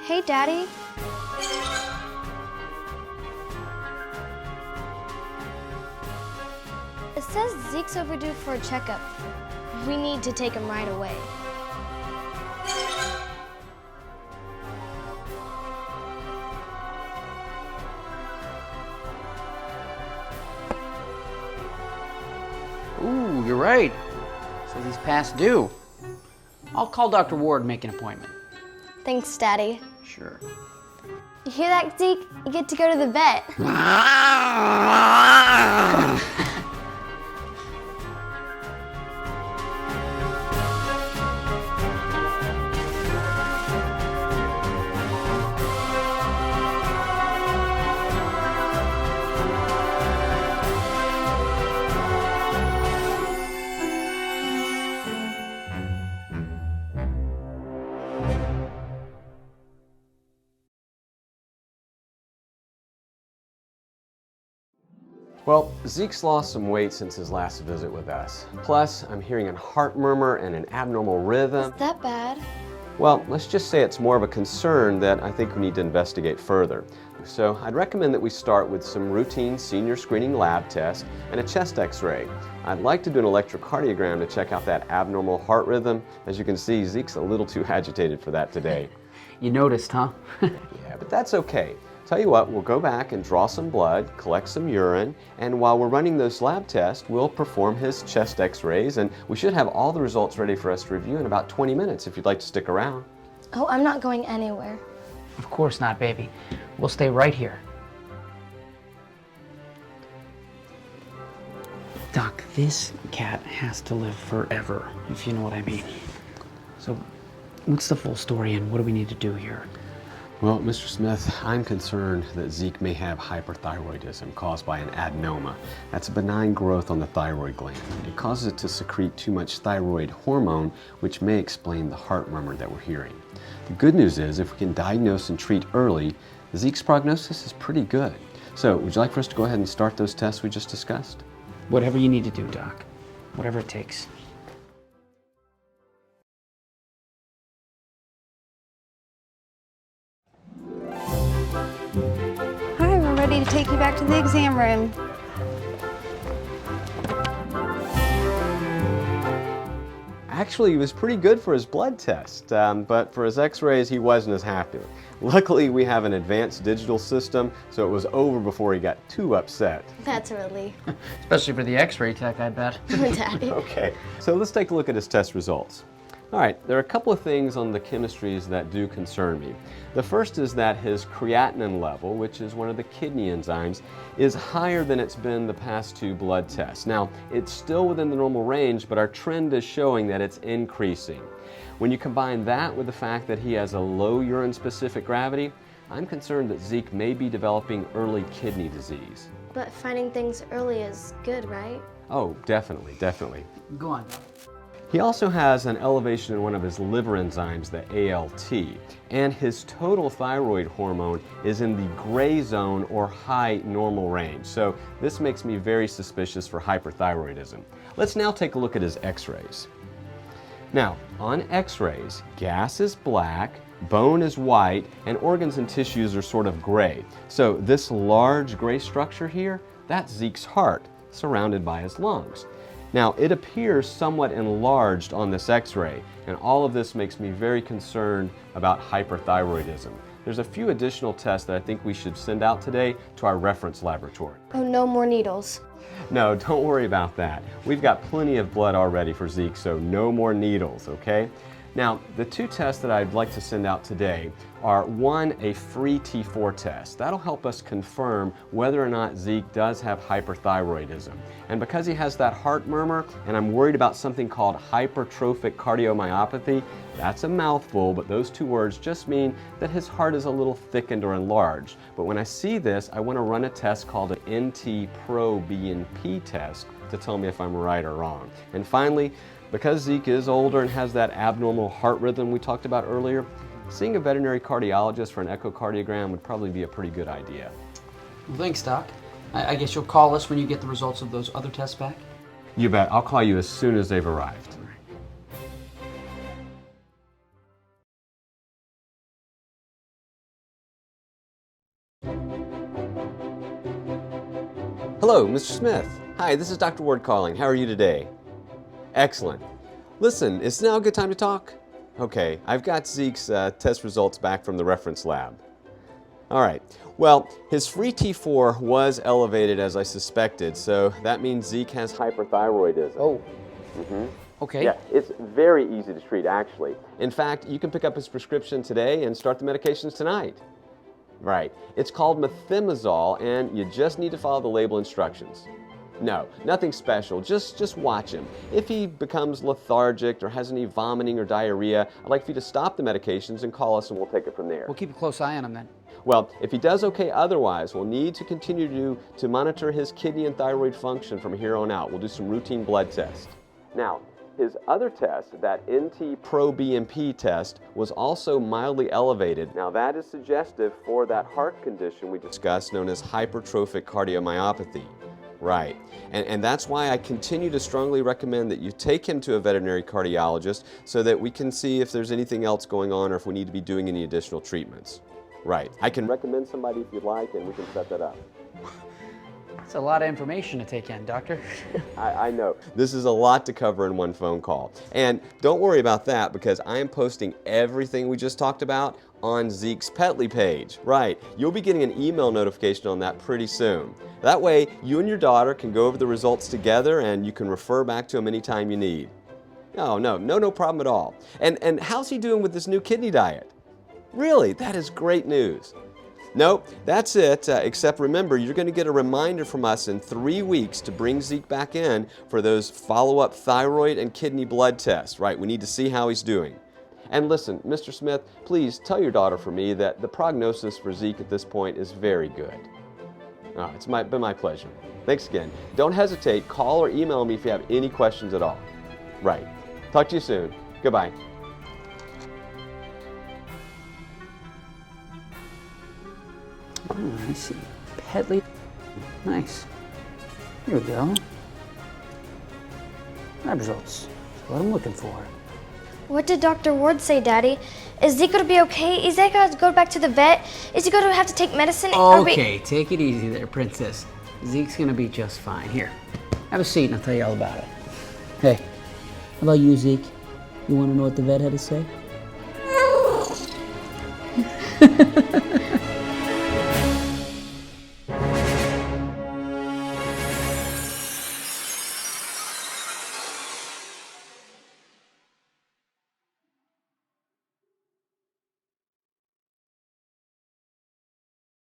Hey, Daddy. It says Zeke's overdue for a checkup. We need to take him right away. Ooh, you're right. So he's past due. I'll call Dr. Ward and make an appointment. Thanks, Daddy. Sure. You hear that, Zeke? You get to go to the vet. Well, Zeke's lost some weight since his last visit with us. Plus, I'm hearing a heart murmur and an abnormal rhythm. Is that bad? Well, let's just say it's more of a concern that I think we need to investigate further. So I'd recommend that we start with some routine senior screening lab tests and a chest x-ray. I'd like to do an electrocardiogram to check out that abnormal heart rhythm. As you can see, Zeke's a little too agitated for that today. You noticed, huh? Yeah, but that's okay. Tell you what, we'll go back and draw some blood, collect some urine, and while we're running those lab tests, we'll perform his chest x-rays, and we should have all the results ready for us to review in about 20 minutes if you'd like to stick around. Oh, I'm not going anywhere. Of course not, baby. We'll stay right here. Doc, this cat has to live forever, if you know what I mean. So, what's the full story and what do we need to do here? Well, Mr. Smith, I'm concerned that Zeke may have hyperthyroidism caused by an adenoma. That's a benign growth on the thyroid gland. It causes it to secrete too much thyroid hormone, which may explain the heart murmur that we're hearing. The good news is, if we can diagnose and treat early, Zeke's prognosis is pretty good. So, would you like for us to go ahead and start those tests we just discussed? Whatever you need to do, Doc. Whatever it takes. Hi, we're ready to take you back to the exam room. Actually, he was pretty good for his blood test, but for his x-rays, he wasn't as happy. Luckily, we have an advanced digital system, so it was over before he got too upset. That's a relief. Especially for the x-ray tech, I bet. Daddy. Okay, so let's take a look at his test results. All right, there are a couple of things on the chemistries that do concern me. The first is that his creatinine level, which is one of the kidney enzymes, is higher than it's been the past two blood tests. Now, it's still within the normal range, but our trend is showing that it's increasing. When you combine that with the fact that he has a low urine-specific gravity, I'm concerned that Zeke may be developing early kidney disease. But finding things early is good, right? Oh, definitely, definitely. Go on, Doc. He also has an elevation in one of his liver enzymes, the ALT, and his total thyroid hormone is in the gray zone or high normal range. So this makes me very suspicious for hyperthyroidism. Let's now take a look at his x-rays. Now, on x-rays, gas is black, bone is white, and organs and tissues are sort of gray. So this large gray structure here, that's Zeke's heart, surrounded by his lungs. Now, it appears somewhat enlarged on this x-ray, and all of this makes me very concerned about hyperthyroidism. There's a few additional tests that I think we should send out today to our reference laboratory. Oh, no more needles. No, don't worry about that. We've got plenty of blood already for Zeke, so no more needles, okay? Now, the two tests that I'd like to send out today are, one, a free T4 test. That'll help us confirm whether or not Zeke does have hyperthyroidism. And because he has that heart murmur, and I'm worried about something called hypertrophic cardiomyopathy, that's a mouthful, but those two words just mean that his heart is a little thickened or enlarged. But when I see this, I want to run a test called an NT-proBNP test to tell me if I'm right or wrong. And finally, because Zeke is older and has that abnormal heart rhythm we talked about earlier, seeing a veterinary cardiologist for an echocardiogram would probably be a pretty good idea. Well, thanks, Doc. I guess you'll call us when you get the results of those other tests back? You bet. I'll call you as soon as they've arrived. Hello, Mr. Smith. Hi, this is Dr. Ward calling. How are you today? Excellent. Listen, is now a good time to talk? Okay, I've got Zeke's test results back from the reference lab. All right, well, his free T4 was elevated as I suspected, so that means Zeke has hyperthyroidism. Oh. Okay. Yeah, it's very easy to treat, actually. In fact, you can pick up his prescription today and start the medications tonight. Right. It's called methimazole, and you just need to follow the label instructions. No, nothing special. Just watch him. If he becomes lethargic or has any vomiting or diarrhea, I'd like for you to stop the medications and call us and we'll take it from there. We'll keep a close eye on him then. Well, if he does okay otherwise, we'll need to continue to monitor his kidney and thyroid function from here on out. We'll do some routine blood tests. Now, his other test, that NT-proBNP test, was also mildly elevated. Now that is suggestive for that heart condition we discussed known as hypertrophic cardiomyopathy. Right, and that's why I continue to strongly recommend that you take him to a veterinary cardiologist so that we can see if there's anything else going on or if we need to be doing any additional treatments. Right, I can recommend somebody if you'd like and we can set that up. That's a lot of information to take in, Doctor. I know. This is a lot to cover in one phone call. And don't worry about that because I am posting everything we just talked about on Zeke's Petly page. Right, you'll be getting an email notification on that pretty soon. That way, you and your daughter can go over the results together and you can refer back to them anytime you need. No problem at all. And how's he doing with this new kidney diet? Really, that is great news. Nope, that's it, except remember, you're going to get a reminder from us in 3 weeks to bring Zeke back in for those follow-up thyroid and kidney blood tests. Right, we need to see how he's doing. And listen, Mr. Smith, please tell your daughter for me that the prognosis for Zeke at this point is very good. Oh, it's been my pleasure. Thanks again. Don't hesitate, call or email me if you have any questions at all. Right, talk to you soon. Goodbye. Oh, I see. Petly. Nice. Here we go. Lab results. That's what I'm looking for. What did Dr. Ward say, Daddy? Is Zeke going to be okay? Is he going to go back to the vet? Is he going to have to take medicine? Okay, take it easy there, Princess. Zeke's going to be just fine. Here, have a seat and I'll tell you all about it. Hey, how about you, Zeke? You want to know what the vet had to say?